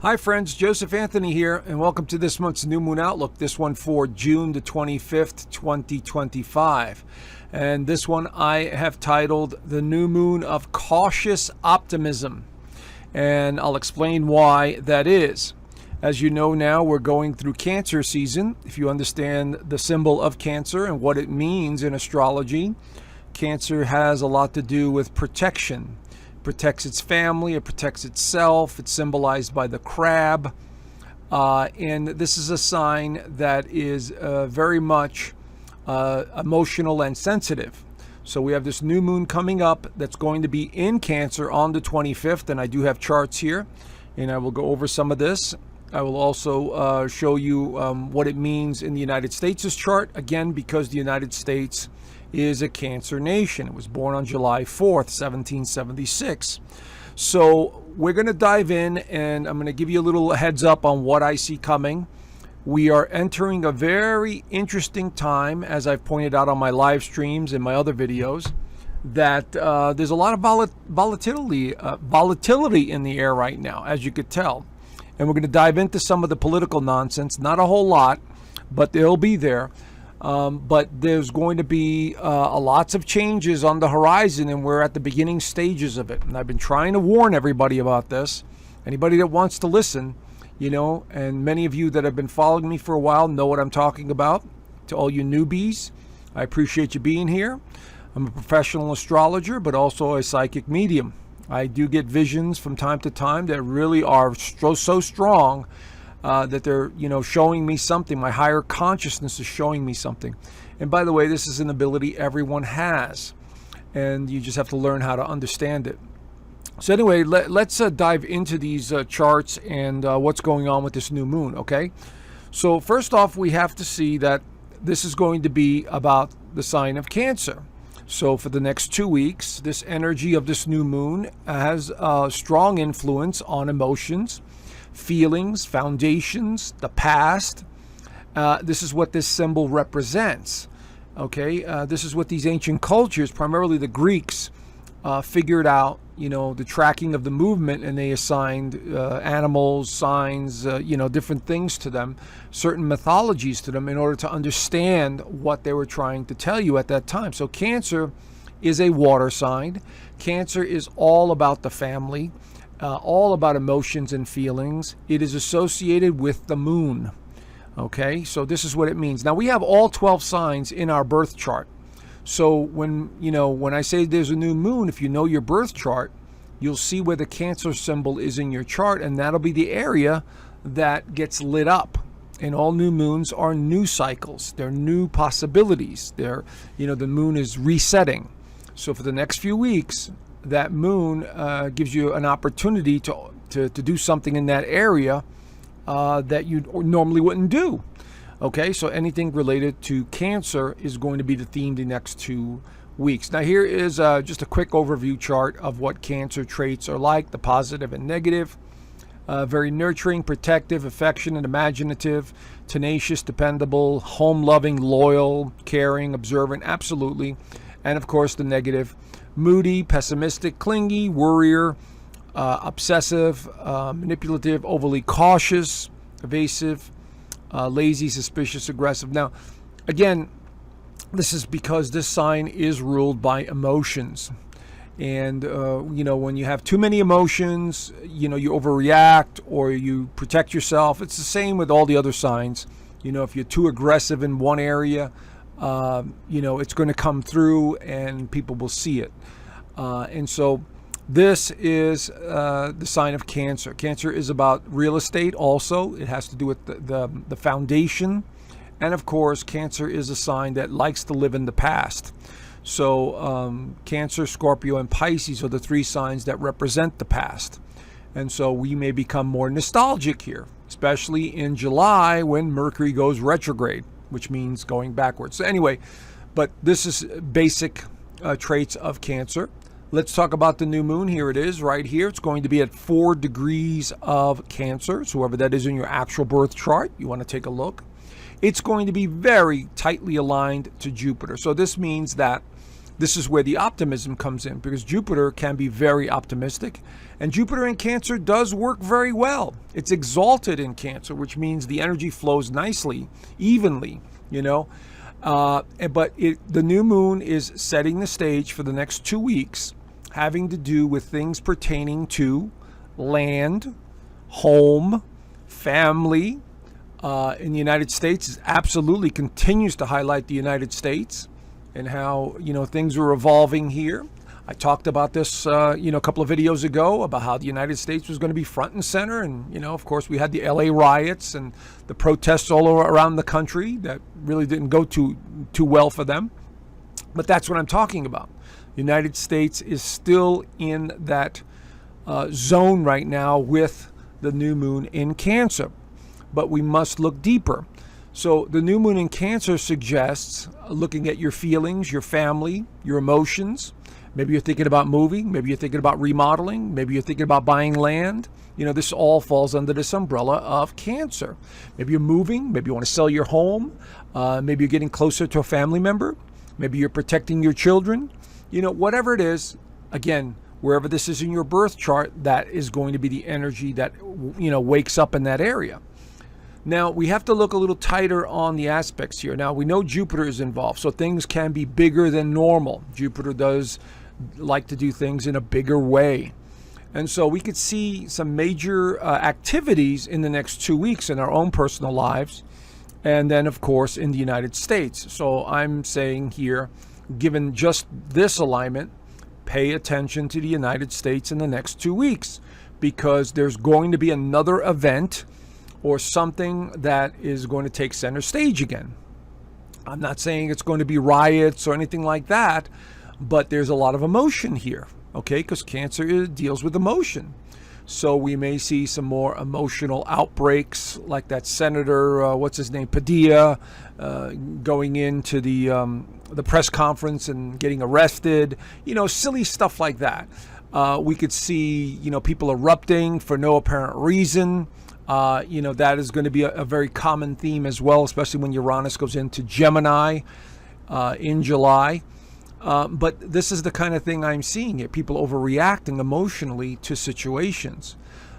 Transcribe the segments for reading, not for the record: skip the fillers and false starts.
Hi friends, Joseph Anthony here, and welcome to this month's New Moon Outlook, this one for June the 25th, 2025. And this one I have titled The New Moon of Cautious Optimism. And I'll explain why that is. As you know now, we're going through Cancer season. If you understand the symbol of Cancer and what it means in astrology, Cancer has a lot to do with protection. Protects its family, it protects itself. It's symbolized by the crab, and this is a sign that is very much emotional and sensitive. So we have this new moon coming up that's going to be in Cancer on the 25th, and I do have charts here, and I will go over some of this. I will also show you what it means in the United States' chart, again, because the United States is a Cancer nation. It was born on July 4th, 1776. So we're going to dive in, and I'm going to give you a little heads up on what I see coming. We are entering a very interesting time, as I've pointed out on my live streams and my other videos, that there's a lot of volatility in the air right now, as you could tell. And we're going to dive into some of the political nonsense, not a whole lot, but they'll be there. But there's going to be lots of changes on the horizon, and we're at the beginning stages of it. And I've been trying to warn everybody about this. Anybody that wants to listen, you know, and many of you that have been following me for a while know what I'm talking about. To all you newbies, I appreciate you being here. I'm a professional astrologer, but also a psychic medium. I do get visions from time to time that really are so strong that they're, showing me something. My higher consciousness is showing me something. And by the way, this is an ability everyone has, and you just have to learn how to understand it. So anyway, let's dive into these charts and what's going on with this new moon, okay? So first off, we have to see that this is going to be about the sign of Cancer. So for the next 2 weeks, this energy of this new moon has a strong influence on emotions, feelings, foundations, the past. This is what this symbol represents. Okay, this is what these ancient cultures, primarily the Greeks, figured out, the tracking of the movement, and they assigned animals, signs, different things to them, certain mythologies to them in order to understand what they were trying to tell you at that time. So Cancer is a water sign. Cancer is all about the family. All about emotions and feelings. It is associated with the moon. Okay, so this is what it means. Now we have all 12 signs in our birth chart. So when I say there's a new moon, if you know your birth chart, you'll see where the Cancer symbol is in your chart, and that'll be the area that gets lit up. And all new moons are new cycles. They're new possibilities. The moon is resetting. So for the next few weeks, that moon gives you an opportunity to do something in that area that you normally wouldn't do. Okay, so anything related to Cancer is going to be the theme the next 2 weeks. Now here is just a quick overview chart of what Cancer traits are like, the positive and negative. Very nurturing, protective, affectionate, imaginative, tenacious, dependable, home-loving, loyal, caring, observant, absolutely. And of course the negative: moody, pessimistic, clingy, worrier, obsessive, manipulative, overly cautious, evasive, lazy, suspicious, aggressive. Now, again, this is because this sign is ruled by emotions. And, when you have too many emotions, you overreact or you protect yourself. It's the same with all the other signs. If you're too aggressive in one area, it's going to come through and people will see it. And so this is the sign of Cancer. Cancer is about real estate also. It has to do with the foundation. And of course, Cancer is a sign that likes to live in the past. So Cancer, Scorpio, and Pisces are the 3 signs that represent the past. And so we may become more nostalgic here, especially in July when Mercury goes retrograde, which means going backwards. So anyway, but this is basic traits of Cancer. Let's talk about the new moon. Here it is right here. It's going to be at 4 degrees of Cancer. So whoever that is in your actual birth chart, you want to take a look. It's going to be very tightly aligned to Jupiter. So this means that This is where the optimism comes in, because Jupiter can be very optimistic, and Jupiter in Cancer does work very well. It's exalted in Cancer, which means the energy flows nicely, evenly, but the new moon is setting the stage for the next 2 weeks, having to do with things pertaining to land, home, family. In the United States, it absolutely continues to highlight the United States and how, things are evolving here. I talked about this, a couple of videos ago about how the United States was going to be front and center. And, of course, we had the LA riots and the protests all around the country that really didn't go too well for them. But that's what I'm talking about. The United States is still in that zone right now with the new moon in Cancer. But we must look deeper. So the new moon in Cancer suggests looking at your feelings, your family, your emotions. Maybe you're thinking about moving. Maybe you're thinking about remodeling. Maybe you're thinking about buying land. This all falls under this umbrella of Cancer. Maybe you're moving. Maybe you want to sell your home. Maybe you're getting closer to a family member. Maybe you're protecting your children. Whatever it is, again, wherever this is in your birth chart, that is going to be the energy that, wakes up in that area. Now, we have to look a little tighter on the aspects here. Now, we know Jupiter is involved, so things can be bigger than normal. Jupiter does like to do things in a bigger way. And so we could see some major activities in the next 2 weeks in our own personal lives, and then, of course, in the United States. So I'm saying here, given just this alignment, pay attention to the United States in the next 2 weeks, because there's going to be another event or something that is going to take center stage again. I'm not saying it's going to be riots or anything like that, but there's a lot of emotion here, okay? Because Cancer deals with emotion. So we may see some more emotional outbreaks, like that Senator, what's his name, Padilla, going into the press conference and getting arrested, silly stuff like that. We could see, people erupting for no apparent reason. That is going to be a very common theme as well, especially when Uranus goes into Gemini in July. But this is the kind of thing I'm seeing here, people overreacting emotionally to situations.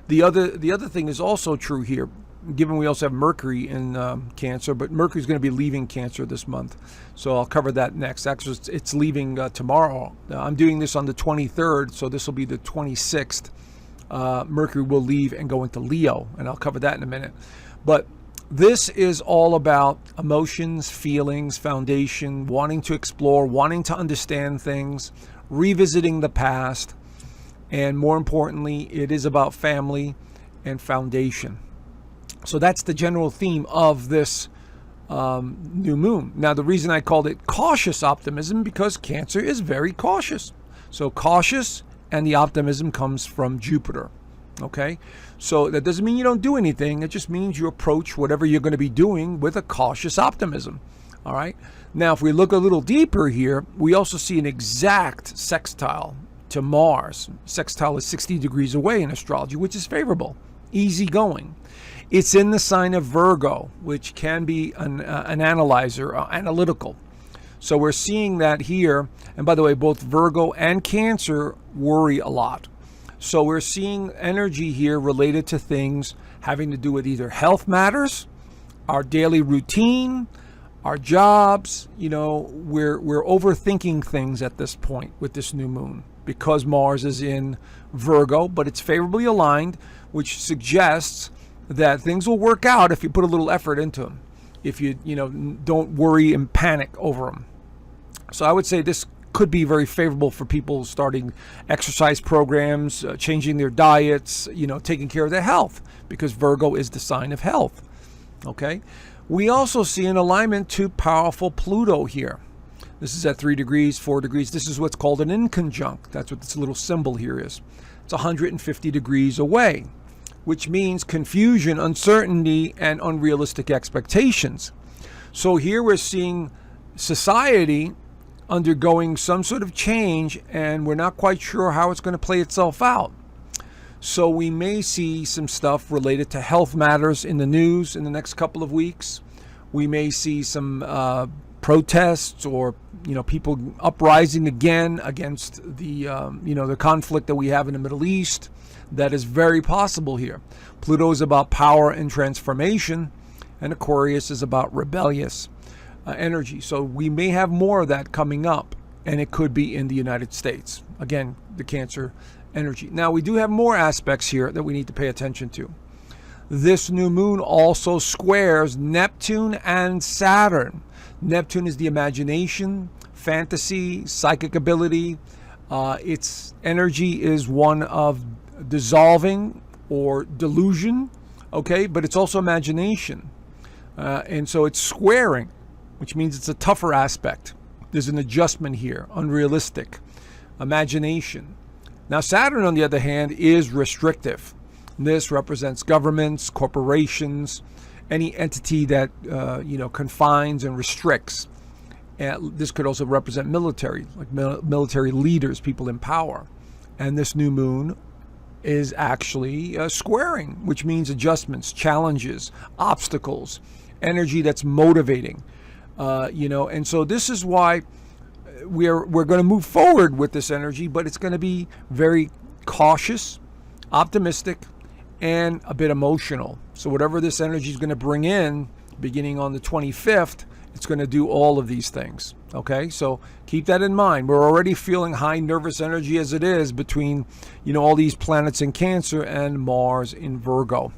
The other thing is also true here, given we also have Mercury in Cancer, but Mercury's going to be leaving Cancer this month. So I'll cover that next. Actually, it's leaving tomorrow. I'm doing this on the 23rd, so this will be the 26th. Mercury will leave and go into Leo, and I'll cover that in a minute. But this is all about emotions, feelings, foundation, wanting to explore, wanting to understand things, revisiting the past, and more importantly, it is about family and foundation. So that's the general theme of this new moon. Now, the reason I called it cautious optimism, because Cancer is very cautious. So cautious, and the optimism comes from Jupiter. Okay, so that doesn't mean you don't do anything. It just means you approach whatever you're going to be doing with a cautious optimism. All right. Now, if we look a little deeper here, we also see an exact sextile to Mars. Sextile is 60 degrees away in astrology, which is favorable, easygoing. It's in the sign of Virgo, which can be an analyzer, analytical. So we're seeing that here. And by the way, both Virgo and Cancer worry a lot. So we're seeing energy here related to things having to do with either health matters, our daily routine, our jobs. We're overthinking things at this point with this new moon, because Mars is in Virgo, but it's favorably aligned, which suggests that things will work out if you put a little effort into them, if you don't worry and panic over them. So I would say this could be very favorable for people starting exercise programs, changing their diets, taking care of their health, because Virgo is the sign of health. Okay. We also see an alignment to powerful Pluto here. This is at 3 degrees, 4 degrees. This is what's called an inconjunct. That's what this little symbol here is. It's 150 degrees away, which means confusion, uncertainty, and unrealistic expectations. So here we're seeing society undergoing some sort of change, and we're not quite sure how it's going to play itself out. So we may see some stuff related to health matters in the news in the next couple of weeks. We may see some protests or people uprising again against the the conflict that we have in the Middle East. That is very possible here. Pluto is about power and transformation, and Aquarius is about rebellious energy. So we may have more of that coming up, and it could be in the United States. Again, the Cancer energy. Now, we do have more aspects here that we need to pay attention to. This new moon also squares Neptune and Saturn. Neptune is the imagination, fantasy, psychic ability. Its energy is one of dissolving or delusion, okay? But it's also imagination. And so it's squaring, which means it's a tougher aspect. There's an adjustment here, unrealistic, imagination. Now, Saturn, on the other hand, is restrictive. This represents governments, corporations, any entity that confines and restricts. And this could also represent military, like military leaders, people in power. And this new moon is actually squaring, which means adjustments, challenges, obstacles, energy that's motivating. And so this is why we're going to move forward with this energy, but it's going to be very cautious, optimistic, and a bit emotional. So whatever this energy is going to bring in, beginning on the 25th, it's going to do all of these things. Okay, so keep that in mind. We're already feeling high nervous energy as it is between, all these planets in Cancer and Mars in Virgo.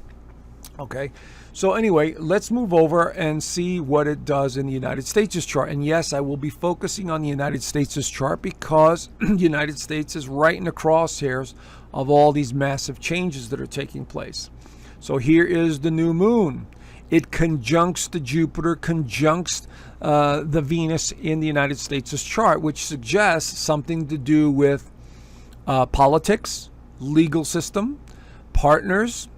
Okay, so anyway, let's move over and see what it does in the United States' chart. And yes, I will be focusing on the United States' chart because the United States is right in the crosshairs of all these massive changes that are taking place. So here is the new moon. It conjuncts the Jupiter, conjuncts the Venus in the United States' chart, which suggests something to do with politics, legal system, partners.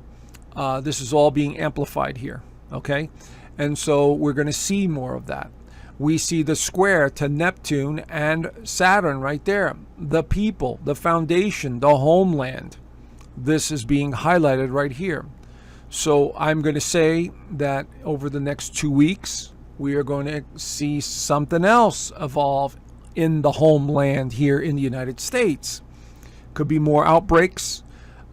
This is all being amplified here, okay? And so we're going to see more of that. We see the square to Neptune and Saturn right there. The people, the foundation, the homeland. This is being highlighted right here. So I'm going to say that over the next 2 weeks, we are going to see something else evolve in the homeland here in the United States. Could be more outbreaks,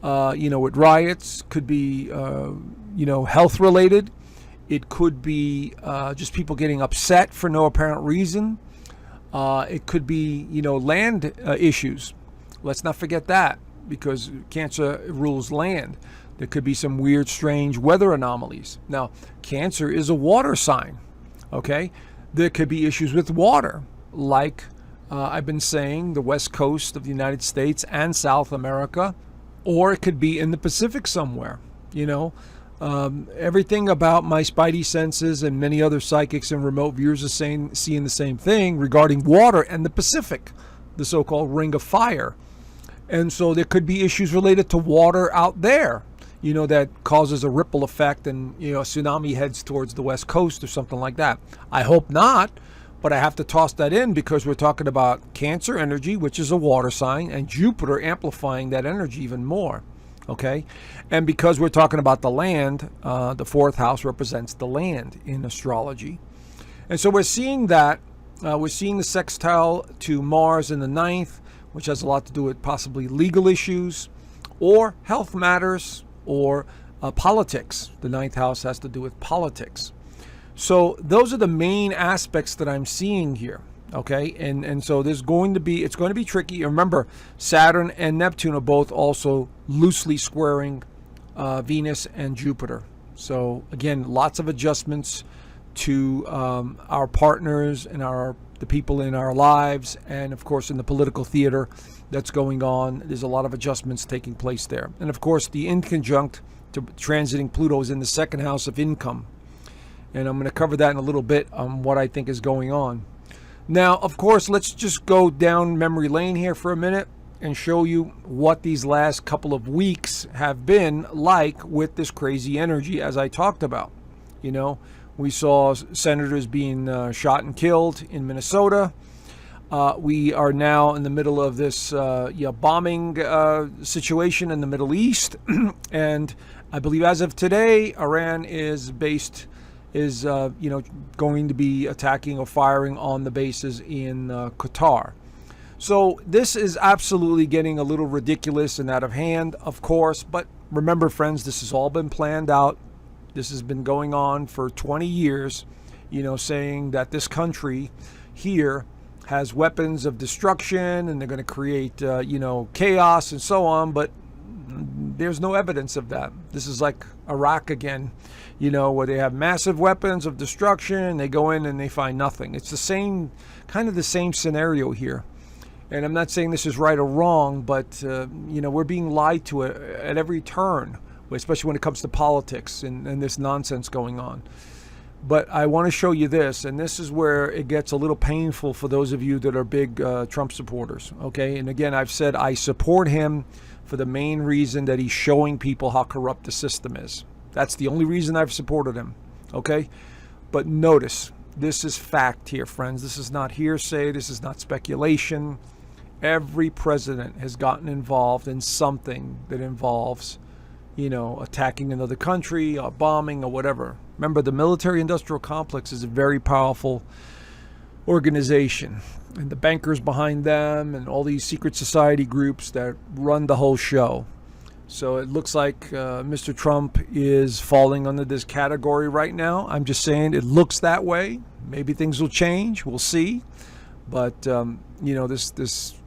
with riots. Could be, health related. It could be just people getting upset for no apparent reason. It could be, land issues. Let's not forget that, because Cancer rules land. There could be some weird, strange weather anomalies. Now, Cancer is a water sign, okay? There could be issues with water, like I've been saying, the west coast of the United States and South America, or it could be in the Pacific somewhere, Everything about my spidey senses and many other psychics and remote viewers are seeing the same thing regarding water and the Pacific, the so-called Ring of Fire. And so there could be issues related to water out there, that causes a ripple effect and, a tsunami heads towards the west coast or something like that. I hope not, but I have to toss that in because we're talking about Cancer energy, which is a water sign, and Jupiter amplifying that energy even more. Okay, and because we're talking about the land, the fourth house represents the land in astrology. And so we're seeing that. We're seeing the sextile to Mars in the ninth, which has a lot to do with possibly legal issues or health matters or politics. The ninth house has to do with politics. So those are the main aspects that I'm seeing here. Okay, and so it's going to be tricky. Remember, Saturn and Neptune are both also loosely squaring Venus and Jupiter. So again, lots of adjustments to our partners and the people in our lives, and of course in the political theater that's going on. There's a lot of adjustments taking place there. And of course, the inconjunct to transiting Pluto is in the second house of income. And I'm going to cover that in a little bit on what I think is going on. Now, of course, let's just go down memory lane here for a minute and show you what these last couple of weeks have been like with this crazy energy, as I talked about. We saw senators being shot and killed in Minnesota. We are now in the middle of this bombing situation in the Middle East. And I believe as of today, Iran is based is, going to be attacking or firing on the bases in Qatar. So this is absolutely getting a little ridiculous and out of hand, of course. But remember, friends, this has all been planned out. This has been going on for 20 years, saying that this country here has weapons of destruction and they're going to create, chaos and so on. But there's no evidence of that. This is like Iraq again, where they have massive weapons of destruction. They go in and they find nothing. It's the same, kind of the same scenario here. And I'm not saying this is right or wrong, but, we're being lied to at every turn, especially when it comes to politics and this nonsense going on. But I want to show you this, and this is where it gets a little painful for those of you that are big Trump supporters, okay? And again, I've said I support him for the main reason that he's showing people how corrupt the system is. That's the only reason I've supported him, okay? But notice, this is fact here, friends. This is not hearsay. This is not speculation. Every president has gotten involved in something that involves, attacking another country or bombing or whatever. Remember, the military-industrial complex is a very powerful organization. And the bankers behind them and all these secret society groups that run the whole show. So it looks like Mr. Trump is falling under this category right now. I'm just saying it looks that way. Maybe things will change. We'll see. But,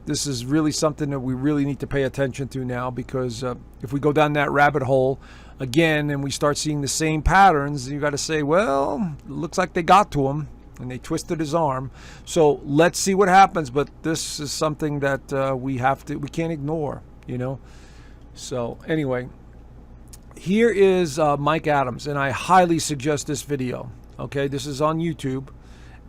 this is really something that we really need to pay attention to now, because if we go down that rabbit hole again and we start seeing the same patterns, you got to say, well, it looks like they got to him and they twisted his arm. So let's see what happens. But this is something that we can't ignore, So anyway, here is Mike Adams, and I highly suggest this video. Okay, this is on YouTube.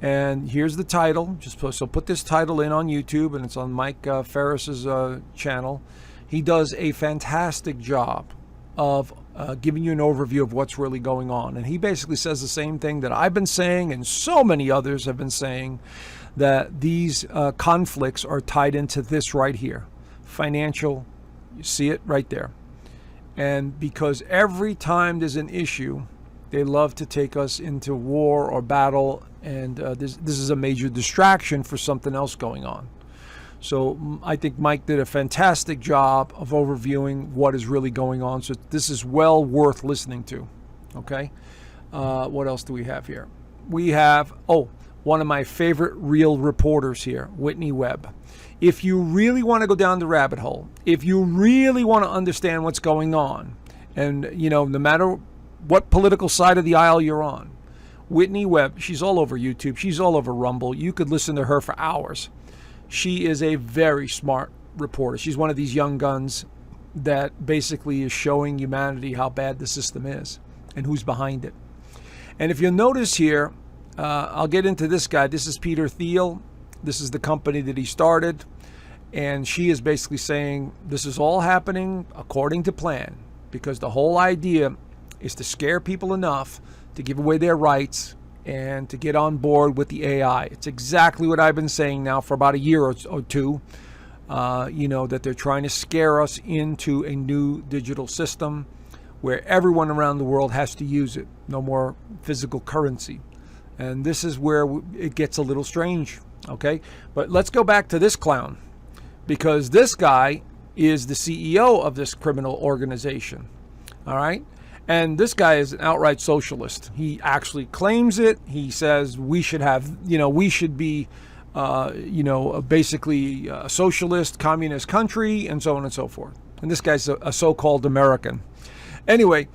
And here's the title. So put this title in on YouTube, and it's on Mike Ferris's channel. He does a fantastic job of giving you an overview of what's really going on. And he basically says the same thing that I've been saying and so many others have been saying, that these conflicts are tied into this right here. Financial, you see it right there. And because every time there's an issue, they love to take us into war or battle, and this is a major distraction for something else going on. So I think Mike did a fantastic job of overviewing what is really going on. So this is well worth listening to. Okay, what else do we have here? We have, one of my favorite real reporters here, Whitney Webb. If you really want to go down the rabbit hole, if you really want to understand what's going on, and no matter what political side of the aisle you're on, Whitney Webb, she's all over YouTube, she's all over Rumble. You could listen to her for hours. She is a very smart reporter. She's one of these young guns that basically is showing humanity how bad the system is and who's behind it. And if you'll notice here, I'll get into this guy. This is Peter Thiel. This is the company that he started. And she is basically saying this is all happening according to plan, because the whole idea is to scare people enough to give away their rights and to get on board with the AI. It's exactly what I've been saying now for about a year or two, that they're trying to scare us into a new digital system where everyone around the world has to use it. No more physical currency. And this is where it gets a little strange, okay? But let's go back to this clown, because this guy is the CEO of this criminal organization, all right? And this guy is an outright socialist. He actually claims it. He says we should have, we should be, basically a socialist, communist country, and so on and so forth. And this guy's a so-called American. Anyway,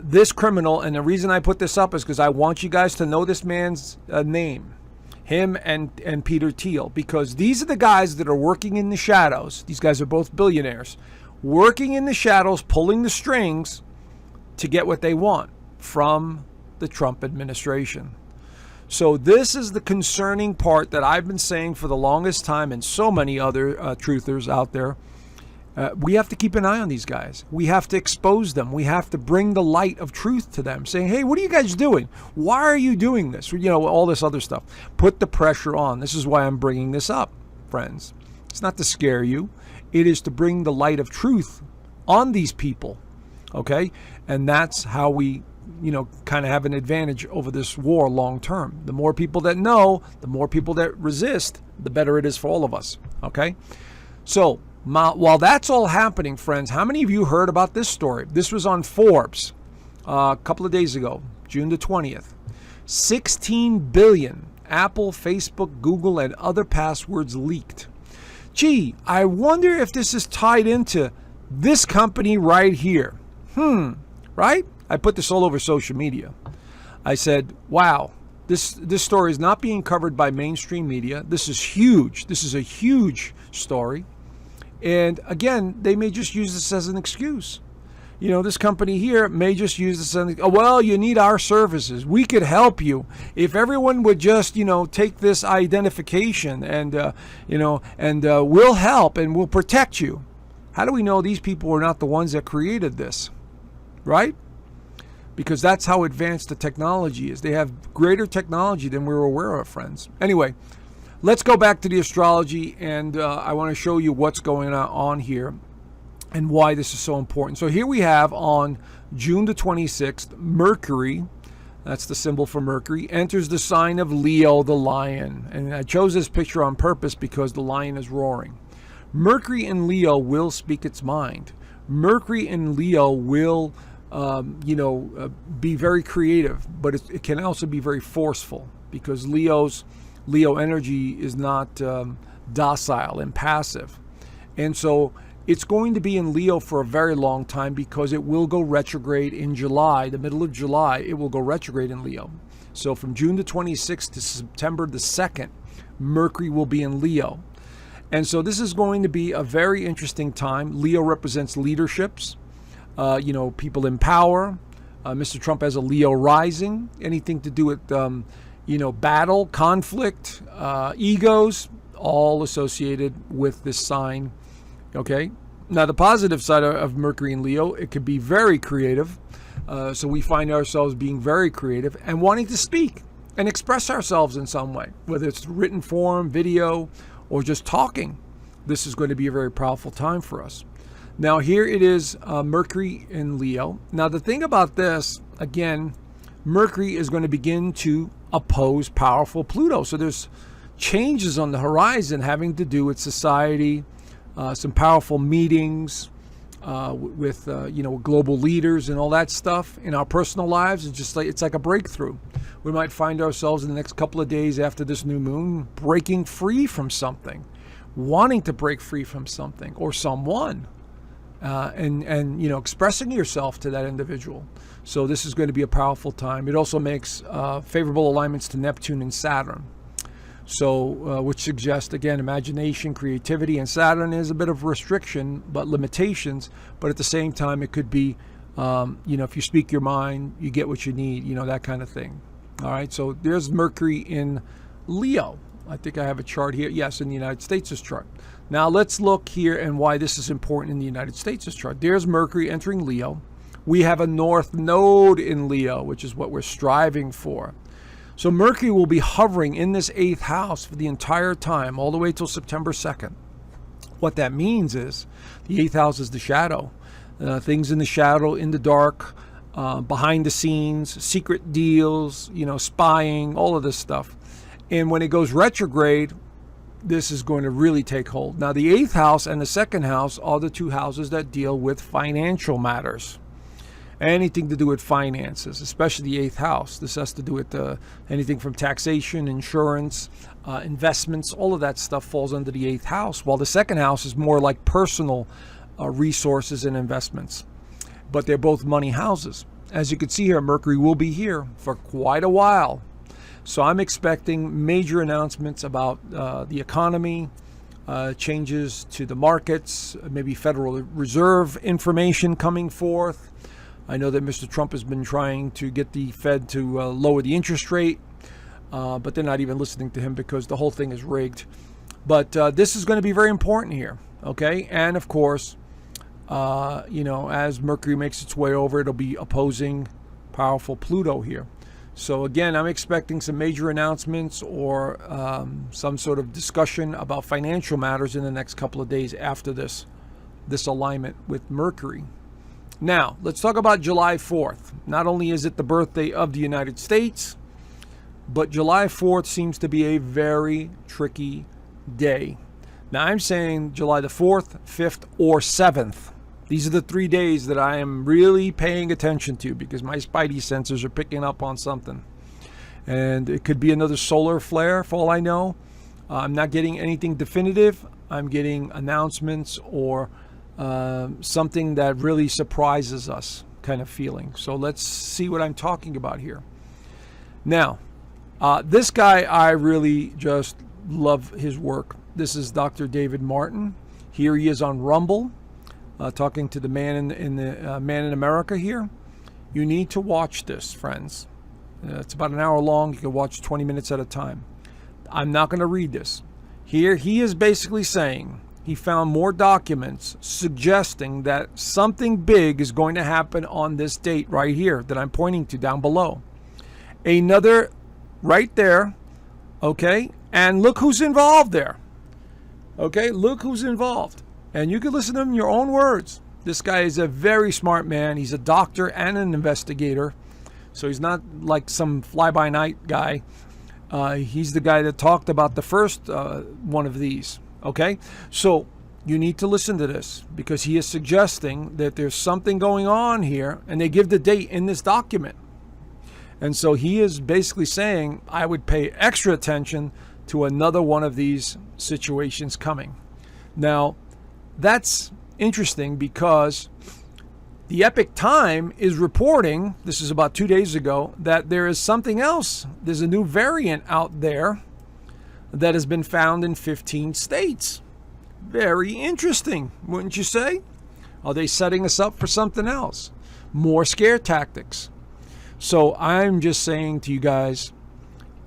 this criminal, and the reason I put this up is because I want you guys to know this man's name, him and Peter Thiel, because these are the guys that are working in the shadows. These guys are both billionaires, working in the shadows, pulling the strings to get what they want from the Trump administration. So this is the concerning part that I've been saying for the longest time, and so many other truthers out there. We have to keep an eye on these guys. We have to expose them. We have to bring the light of truth to them, saying, hey, what are you guys doing? Why are you doing this? All this other stuff. Put the pressure on. This is why I'm bringing this up, friends. It's not to scare you. It is to bring the light of truth on these people. Okay? And that's how we kind of have an advantage over this war long term. The more people that know, the more people that resist, the better it is for all of us. Okay? So while that's all happening, friends, how many of you heard about this story? This was on Forbes a couple of days ago, June the 20th. 16 billion Apple, Facebook, Google, and other passwords leaked. Gee, I wonder if this is tied into this company right here. Right? I put this all over social media. I said, wow, this story is not being covered by mainstream media. This is huge. This is a huge story. And again, they may just use this as an excuse. This company here may just use this as, well, you need our services. We could help you. If everyone would just, take this identification and we'll help and we'll protect you. How do we know these people are not the ones that created this? Right? Because that's how advanced the technology is. They have greater technology than we were aware of, friends. Anyway, let's go back to the astrology, and I want to show you what's going on here and why this is so important. So here we have on June the 26th, Mercury, that's the symbol for Mercury, enters the sign of Leo, the lion. And I chose this picture on purpose because the lion is roaring. Mercury in Leo will speak its mind. Mercury in Leo will be very creative, but it can also be very forceful, because Leo energy is not docile and passive. And so it's going to be in Leo for a very long time, because it will go retrograde in July, the middle of July, it will go retrograde in Leo. So from June the 26th to September the 2nd, Mercury will be in Leo. And so this is going to be a very interesting time. Leo represents leaderships, people in power. Mr. Trump has a Leo rising. Anything to do with, battle, conflict, egos, all associated with this sign. Okay. Now, the positive side of Mercury in Leo, it could be very creative. So we find ourselves being very creative and wanting to speak and express ourselves in some way, whether it's written form, video, or just talking. This is going to be a very powerful time for us. Now, here it is, Mercury in Leo. Now, the thing about this, again, Mercury is going to begin to oppose powerful Pluto. So there's changes on the horizon having to do with society, some powerful meetings with global leaders and all that stuff in our personal lives. It's like a breakthrough. We might find ourselves in the next couple of days after this new moon breaking free from something, wanting to break free from something or someone, and expressing yourself to that individual. So this is going to be a powerful time. It also makes favorable alignments to Neptune and Saturn. So, which suggests, again, imagination, creativity, and Saturn is a bit of restriction, but limitations. But at the same time, it could be, if you speak your mind, you get what you need, that kind of thing. All right, so there's Mercury in Leo. I think I have a chart here. Yes, in the United States' chart. Now, let's look here and why this is important in the United States' chart. There's Mercury entering Leo. We have a North Node in Leo, which is what we're striving for. So Mercury will be hovering in this 8th house for the entire time, all the way till September 2nd. What that means is the 8th house is the shadow. Things in the shadow, in the dark, behind the scenes, secret deals, spying, all of this stuff. And when it goes retrograde, this is going to really take hold. Now, the 8th house and the 2nd house are the two houses that deal with financial matters. Anything to do with finances, especially the 8th house. This has to do with anything from taxation, insurance, investments. All of that stuff falls under the 8th house, while the 2nd house is more like personal resources and investments. But they're both money houses. As you can see here, Mercury will be here for quite a while. So I'm expecting major announcements about the economy, changes to the markets, maybe Federal Reserve information coming forth. I know that Mr. Trump has been trying to get the Fed to lower the interest rate, but they're not even listening to him because the whole thing is rigged. But this is going to be very important here, okay? And of course, as Mercury makes its way over, it'll be opposing powerful Pluto here. So again, I'm expecting some major announcements or some sort of discussion about financial matters in the next couple of days after this alignment with Mercury. Now, let's talk about July 4th. Not only is it the birthday of the United States, but July 4th seems to be a very tricky day. Now, I'm saying July the 4th, 5th, or 7th. These are the 3 days that I am really paying attention to because my spidey sensors are picking up on something. And it could be another solar flare for all I know. I'm not getting anything definitive. I'm getting announcements or something that really surprises us kind of feeling. So let's see what I'm talking about here. Now, this guy, I really just love his work. This is Dr. David Martin. Here he is on Rumble, talking to the man Man in America here. You need to watch this, friends. It's about an hour long. You can watch 20 minutes at a time. I'm not going to read this. Here he is basically saying he found more documents suggesting that something big is going to happen on this date right here that I'm pointing to down below. Another right there, okay? And look who's involved there. Okay, look who's involved. And you can listen to him in your own words. This guy is a very smart man. He's a doctor and an investigator. So he's not like some fly-by-night guy. He's the guy that talked about the first one of these. Okay? So you need to listen to this because he is suggesting that there's something going on here, and they give the date in this document. And so he is basically saying, I would pay extra attention to another one of these situations coming. Now, that's interesting because the Epic Time is reporting, this is about 2 days ago, that there is something else. There's a new variant out there that has been found in 15 states. Very interesting, wouldn't you say? Are they setting us up for something else? More scare tactics. So I'm just saying to you guys,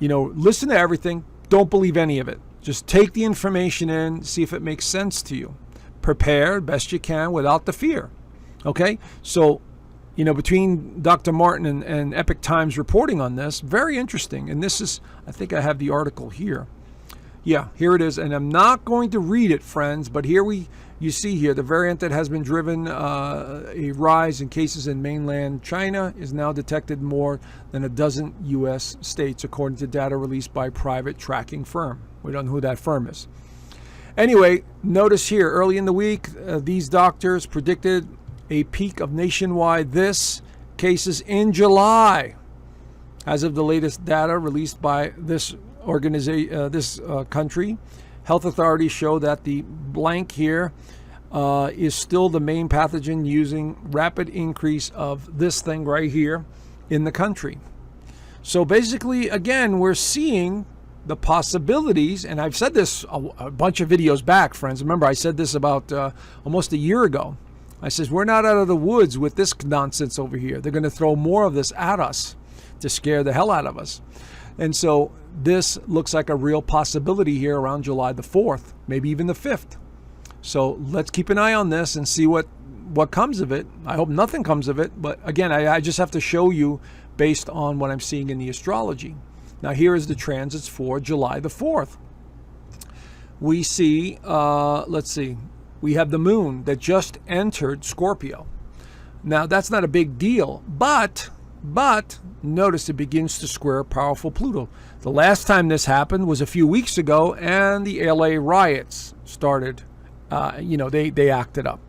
listen to everything. Don't believe any of it. Just take the information in, see if it makes sense to you. Prepare best you can without the fear. Okay, so, between Dr. Martin and Epic Times reporting on this, very interesting. And this is, I think I have the article here. Yeah, here it is. And I'm not going to read it, friends, but here you see here, the variant that has been driven a rise in cases in mainland China is now detected more than a dozen U.S. states, according to data released by private tracking firm. We don't know who that firm is. Anyway, notice here, early in the week, these doctors predicted a peak of nationwide cases in July. As of the latest data released by this country, health authorities show that the blank here is still the main pathogen, using rapid increase of this thing right here in the country. So basically, again, we're seeing the possibilities, and I've said this a bunch of videos back, friends. Remember, I said this about almost a year ago. I says, we're not out of the woods with this nonsense over here. They're going to throw more of this at us to scare the hell out of us. And so this looks like a real possibility here around July the 4th, maybe even the 5th. So let's keep an eye on this and see what comes of it. I hope nothing comes of it. But again, I just have to show you based on what I'm seeing in the astrology. Now, here is the transits for July the 4th. We see, let's see. We have the moon that just entered Scorpio. Now, that's not a big deal, but notice it begins to square powerful Pluto. The last time this happened was a few weeks ago, and the LA riots started. They acted up.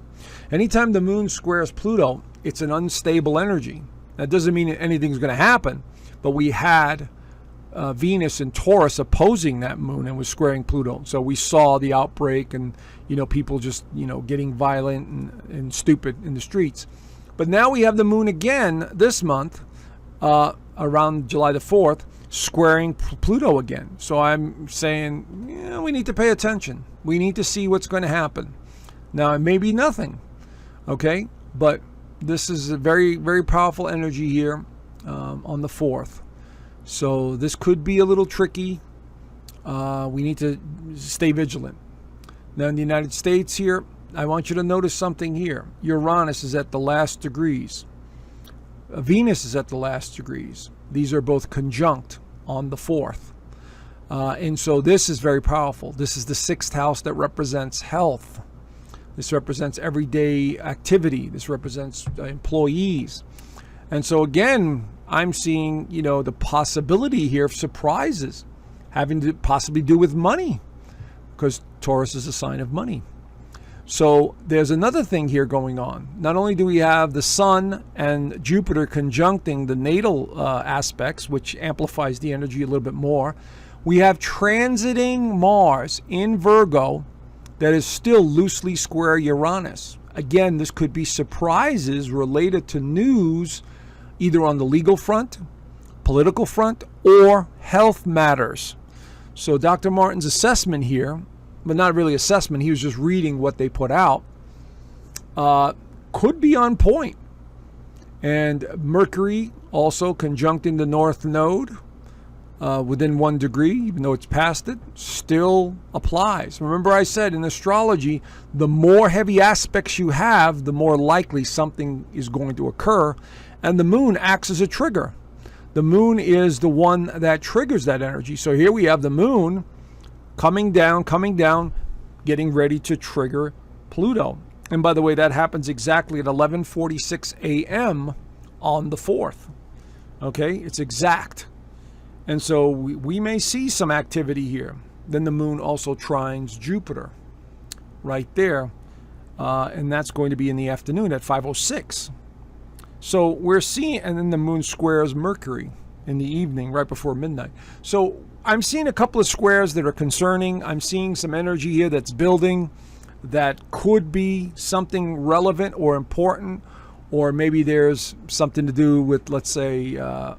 Anytime the moon squares Pluto, it's an unstable energy. That doesn't mean anything's going to happen, but we had Venus and Taurus opposing that moon and was squaring Pluto. So we saw the outbreak and, people just, getting violent and stupid in the streets. But now we have the moon again this month, around July the 4th, squaring Pluto again. So I'm saying, we need to pay attention. We need to see what's going to happen. Now, it may be nothing, okay? But this is a very, very powerful energy here on the 4th. So this could be a little tricky. We need to stay vigilant. Now in the United States here, I want you to notice something here. Uranus is at the last degrees. Venus is at the last degrees. These are both conjunct on the 4th. And so this is very powerful. This is the 6th house that represents health. This represents everyday activity. This represents employees. And so again, I'm seeing, the possibility here of surprises having to possibly do with money, because Taurus is a sign of money. So there's another thing here going on. Not only do we have the Sun and Jupiter conjuncting the natal aspects, which amplifies the energy a little bit more, we have transiting Mars in Virgo that is still loosely square Uranus. Again, this could be surprises related to news, either on the legal front, political front, or health matters. So Dr. Martin's assessment here, but not really assessment, he was just reading what they put out, could be on point. And Mercury also conjuncting the North Node within 1 degree, even though it's past it, still applies. Remember I said in astrology, the more heavy aspects you have, the more likely something is going to occur. And the moon acts as a trigger. The moon is the one that triggers that energy. So here we have the moon coming down, getting ready to trigger Pluto. And by the way, that happens exactly at 11:46 a.m. on the 4th. Okay, it's exact. And so we may see some activity here. Then the moon also trines Jupiter right there. And that's going to be in the afternoon at 5:06. So we're seeing, and then the moon squares Mercury in the evening right before midnight. So I'm seeing a couple of squares that are concerning. I'm seeing some energy here that's building that could be something relevant or important, or maybe there's something to do with, let's say, a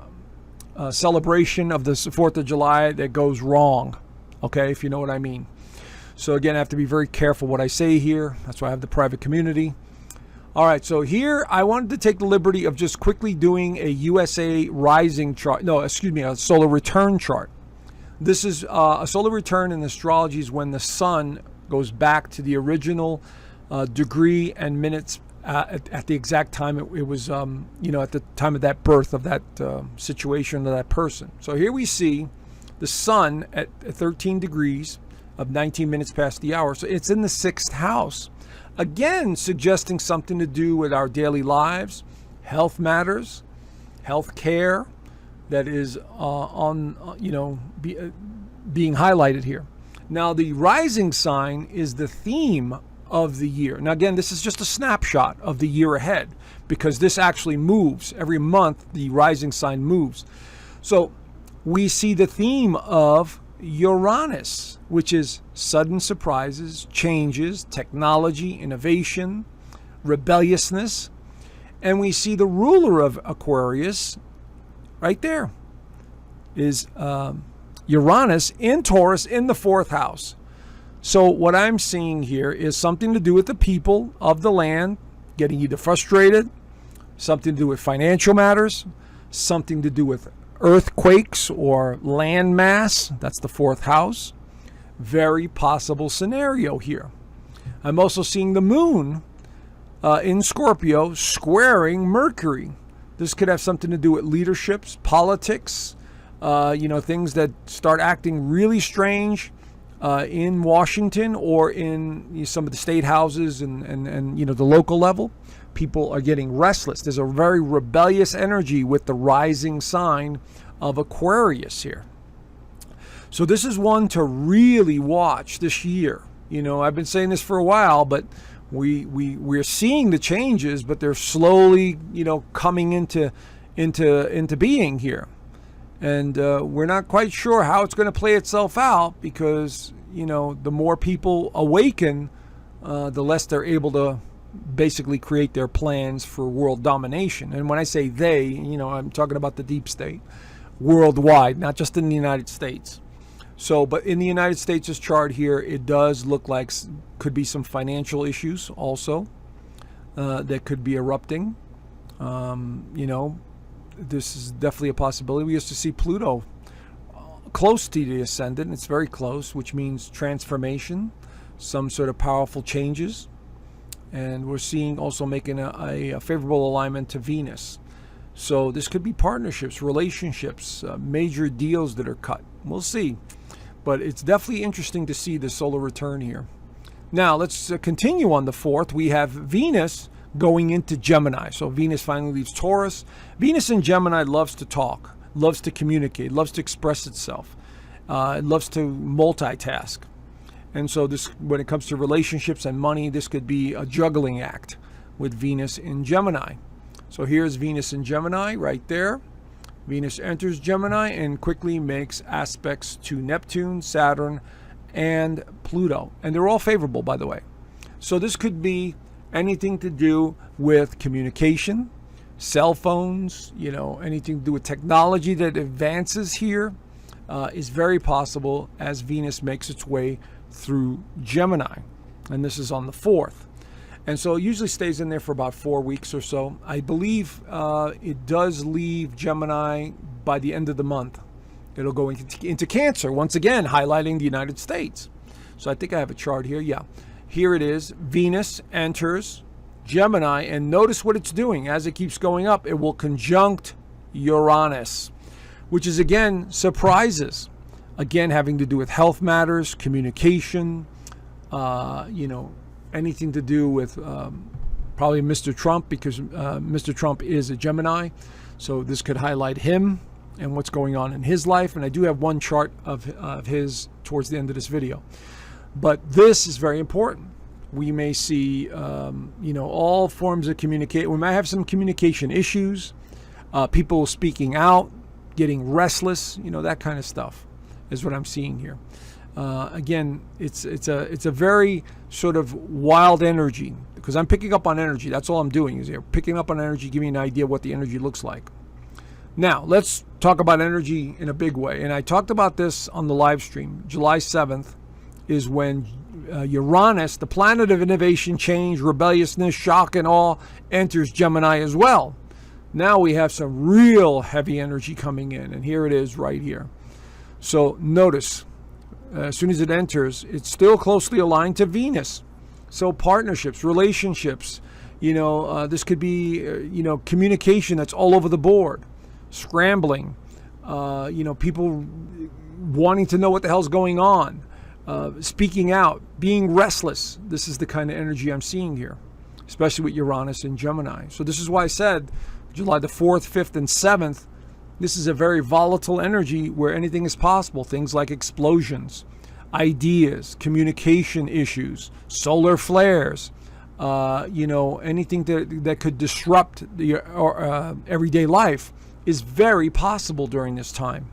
celebration of the 4th of July that goes wrong, okay, if you know what I mean. So again, I have to be very careful what I say here. That's why I have the private community. All right, so here I wanted to take the liberty of just quickly doing a USA rising chart. No, excuse me, a solar return chart. This is a solar return in astrology is when the sun goes back to the original degree and minutes at the exact time it was, at the time of that birth of that situation of that person. So here we see the sun at 13 degrees of 19 minutes past the hour. So it's in the 6th house. Again, suggesting something to do with our daily lives, health matters, health care that is being highlighted here. Now, the rising sign is the theme of the year. Now, again, this is just a snapshot of the year ahead because this actually moves. Every month, the rising sign moves. So we see the theme of Uranus, which is sudden surprises, changes, technology, innovation, rebelliousness. And we see the ruler of Aquarius right there is Uranus in Taurus in the 4th house. So what I'm seeing here is something to do with the people of the land getting either frustrated, something to do with financial matters, something to do with earthquakes or land mass. That's the 4th house. Very possible scenario here. I'm also seeing the moon in Scorpio squaring Mercury. This could have something to do with leaderships, politics, things that start acting really strange in Washington or in some of the state houses and the local level. People are getting restless. There's a very rebellious energy with the rising sign of Aquarius here. So this is one to really watch this year. I've been saying this for a while, but we're seeing the changes, but they're slowly, coming into being here. And we're not quite sure how it's going to play itself out because, the more people awaken, the less they're able to basically create their plans for world domination. And when I say they, I'm talking about the deep state worldwide, not just in the United States. So, but in the United States' chart here, it does look like could be some financial issues also that could be erupting. This is definitely a possibility. We used to see Pluto close to the ascendant. It's very close, which means transformation, some sort of powerful changes. And we're seeing also making a favorable alignment to Venus. So this could be partnerships, relationships, major deals that are cut. We'll see. But it's definitely interesting to see the solar return here. Now, let's continue on the 4th. We have Venus going into Gemini. So Venus finally leaves Taurus. Venus in Gemini loves to talk, loves to communicate, loves to express itself. It loves to multitask. And so this, when it comes to relationships and money, this could be a juggling act with Venus in Gemini. So here's Venus in Gemini right there. Venus enters Gemini and quickly makes aspects to Neptune, Saturn, and Pluto. And they're all favorable, by the way. So this could be anything to do with communication, cell phones, anything to do with technology that advances here is very possible as Venus makes its way through Gemini. And this is on the 4th. And so it usually stays in there for about 4 weeks or so. I believe it does leave Gemini by the end of the month. It'll go into Cancer, once again, highlighting the United States. So I think I have a chart here. Yeah. Here it is. Venus enters Gemini, and notice what it's doing. As it keeps going up, it will conjunct Uranus, which is, again, surprises. Again, having to do with health matters, communication, anything to do with probably Mr. Trump, because Mr. Trump is a Gemini. So this could highlight him and what's going on in his life. And I do have one chart of his towards the end of this video. But this is very important. We may see, all forms of communication. We might have some communication issues, people speaking out, getting restless, that kind of stuff is what I'm seeing here. Again, it's a very sort of wild energy, because I'm picking up on energy. That's all I'm doing is here, picking up on energy, giving you an idea what the energy looks like. Now, let's talk about energy in a big way. And I talked about this on the live stream. July 7th is when Uranus, the planet of innovation, change, rebelliousness, shock, and awe, enters Gemini as well. Now we have some real heavy energy coming in. And here it is right here. So notice, as soon as it enters, it's still closely aligned to Venus. So partnerships, relationships, this could be, communication that's all over the board, scrambling, people wanting to know what the hell's going on, speaking out, being restless. This is the kind of energy I'm seeing here, especially with Uranus in Gemini. So this is why I said July the 4th, 5th, and 7th, this is a very volatile energy where anything is possible. Things like explosions, ideas, communication issues, solar flares, anything that could disrupt your everyday life is very possible during this time.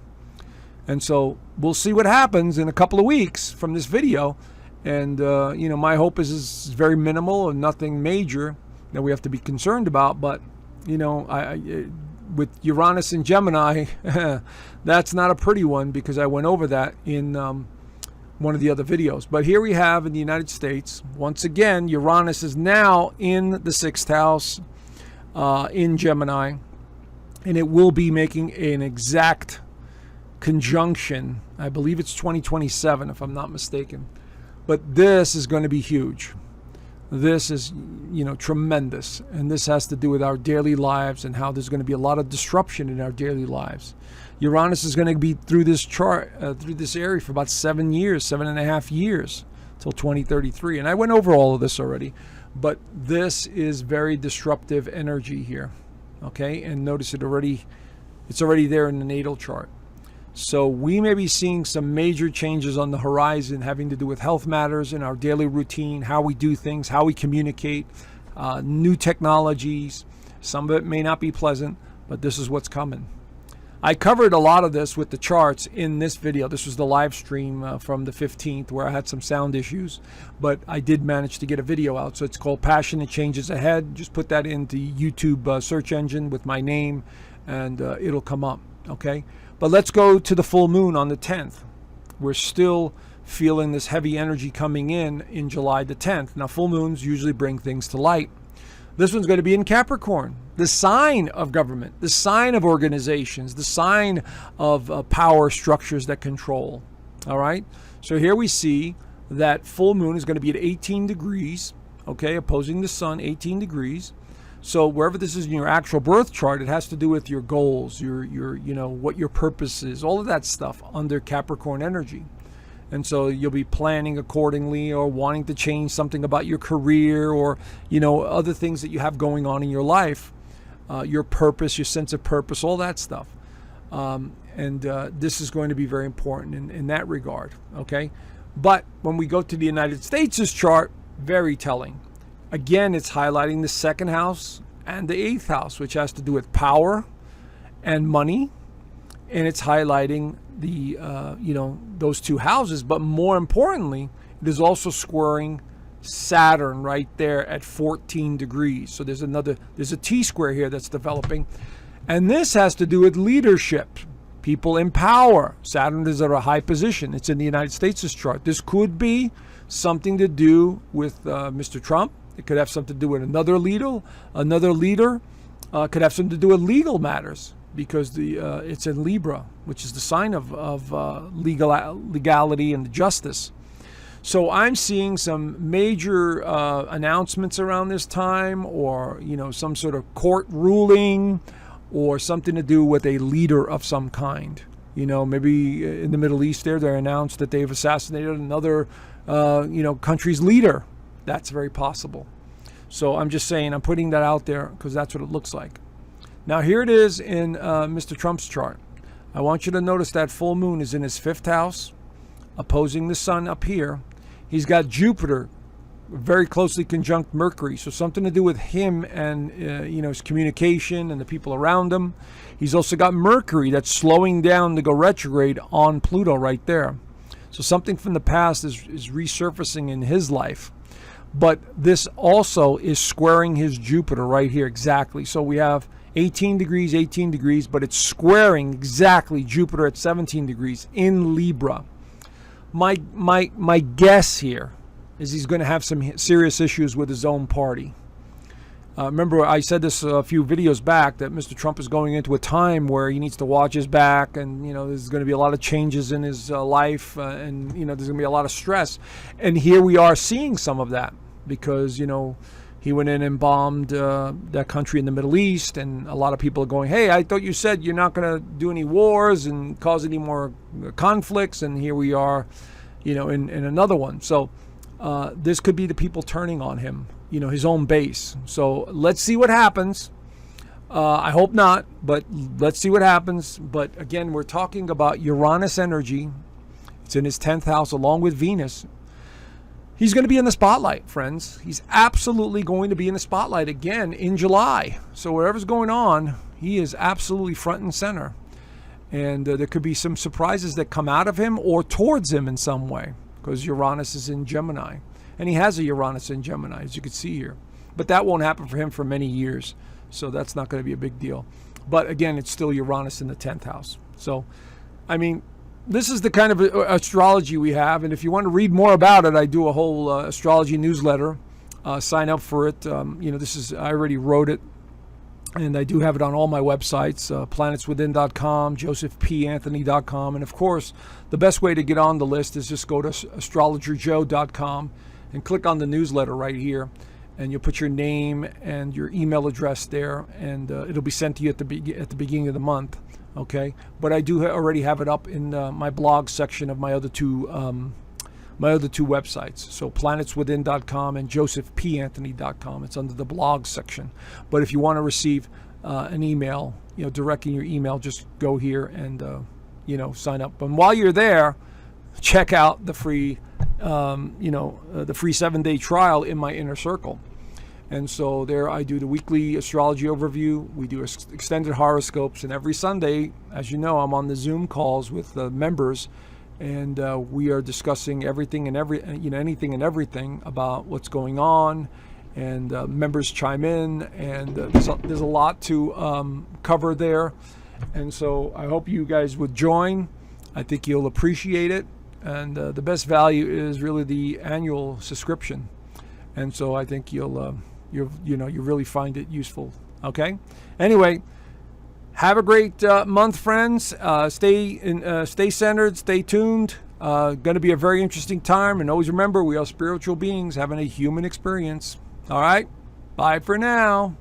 And so we'll see what happens in a couple of weeks from this video. And, my hope is it's very minimal and nothing major that we have to be concerned about. But, with Uranus in Gemini, that's not a pretty one, because I went over that in one of the other videos. But here we have in the United States, once again, Uranus is now in the 6th house in Gemini, and it will be making an exact conjunction. I believe it's 2027, if I'm not mistaken. But this is going to be huge. This is, tremendous. And this has to do with our daily lives and how there's going to be a lot of disruption in our daily lives. Uranus is going to be through this chart, through this area for about 7 years, 7.5 years, till 2033. And I went over all of this already. But this is very disruptive energy here. Okay? And notice it's already there in the natal chart. So we may be seeing some major changes on the horizon having to do with health matters in our daily routine, how we do things, how we communicate, new technologies. Some of it may not be pleasant, but this is what's coming. I covered a lot of this with the charts in this video. This was the live stream from the 15th where I had some sound issues, but I did manage to get a video out. So it's called Passionate Changes Ahead. Just put that into YouTube search engine with my name and it'll come up, okay? But let's go to the full moon on the 10th. We're still feeling this heavy energy coming in July the 10th. Now, full moons usually bring things to light. This one's going to be in Capricorn, the sign of government, the sign of organizations, the sign of power structures that control. All right? So here we see that full moon is going to be at 18 degrees, okay, opposing the sun, 18 degrees. So wherever this is in your actual birth chart, it has to do with your goals, your what your purpose is, all of that stuff under Capricorn energy. And so you'll be planning accordingly, or wanting to change something about your career, or, other things that you have going on in your life, your purpose, your sense of purpose, all that stuff. And this is going to be very important in that regard. Okay. But when we go to the United States' chart, very telling. Again, it's highlighting the second house and the eighth house, which has to do with power and money. And it's highlighting the, those two houses. But more importantly, it is also squaring Saturn right there at 14 degrees. So there's a T-square here that's developing. And this has to do with leadership, people in power. Saturn is at a high position. It's in the United States' chart. This could be something to do with Mr. Trump. It could have something to do with another leader. Could have something to do with legal matters, because it's in Libra, which is the sign of legality and justice. So I'm seeing some major announcements around this time, or some sort of court ruling, or something to do with a leader of some kind. Maybe in the Middle East they announced that they've assassinated another country's leader. That's very possible. So I'm just saying, I'm putting that out there because that's what it looks like. Now here it is in Mr. Trump's chart. I want you to notice that full moon is in his fifth house, opposing the sun up here. He's got Jupiter very closely conjunct Mercury, so something to do with him and his communication and the people around him. He's also got Mercury that's slowing down to go retrograde on Pluto right there. So something from the past is resurfacing in his life. But this also is squaring his Jupiter right here exactly. So we have 18 degrees, but it's squaring exactly Jupiter at 17 degrees in Libra. My guess here is he's going to have some serious issues with his own party. Remember, I said this a few videos back, that Mr. Trump is going into a time where he needs to watch his back, and there's going to be a lot of changes in his life, and there's going to be a lot of stress. And here we are seeing some of that, because he went in and bombed that country in the Middle East, and a lot of people are going, hey, I thought you said you're not going to do any wars and cause any more conflicts, and here we are, in another one. So this could be the people turning on him, his own base. So let's see what happens. I hope not, but let's see what happens. But again, we're talking about Uranus energy. It's in his 10th house along with Venus. He's going to be in the spotlight, friends. He's absolutely going to be in the spotlight again in July. So whatever's going on, he is absolutely front and center. And there could be some surprises that come out of him or towards him in some way, because Uranus is in Gemini. And he has a Uranus in Gemini, as you can see here. But that won't happen for him for many years. So that's not going to be a big deal. But again, it's still Uranus in the 10th house. So, I mean, this is the kind of astrology we have. And if you want to read more about it, I do a whole astrology newsletter. Sign up for it. I already wrote it. And I do have it on all my websites, planetswithin.com, josephpanthony.com. And of course, the best way to get on the list is just go to astrologerjoe.com and click on the newsletter right here. And you'll put your name and your email address there, and it'll be sent to you at the beginning of the month. Okay, but I do already have it up in my blog section of my other two websites. So planetswithin.com and josephpanthony.com. It's under the blog section. But if you want to receive an email, directing your email, just go here and sign up. And while you're there, check out the free the free 7-day trial in my inner circle. And so there I do the weekly astrology overview. We do extended horoscopes, and every Sunday, as you know, I'm on the Zoom calls with the members, and we are discussing everything and anything and everything about what's going on. And members chime in, and there's a lot to cover there. And so I hope you guys would join. I think you'll appreciate it. And the best value is really the annual subscription. And so I think you'll really find it useful. Okay. Anyway, have a great month, friends. Stay centered. Stay tuned. Going to be a very interesting time. And always remember, we are spiritual beings having a human experience. All right. Bye for now.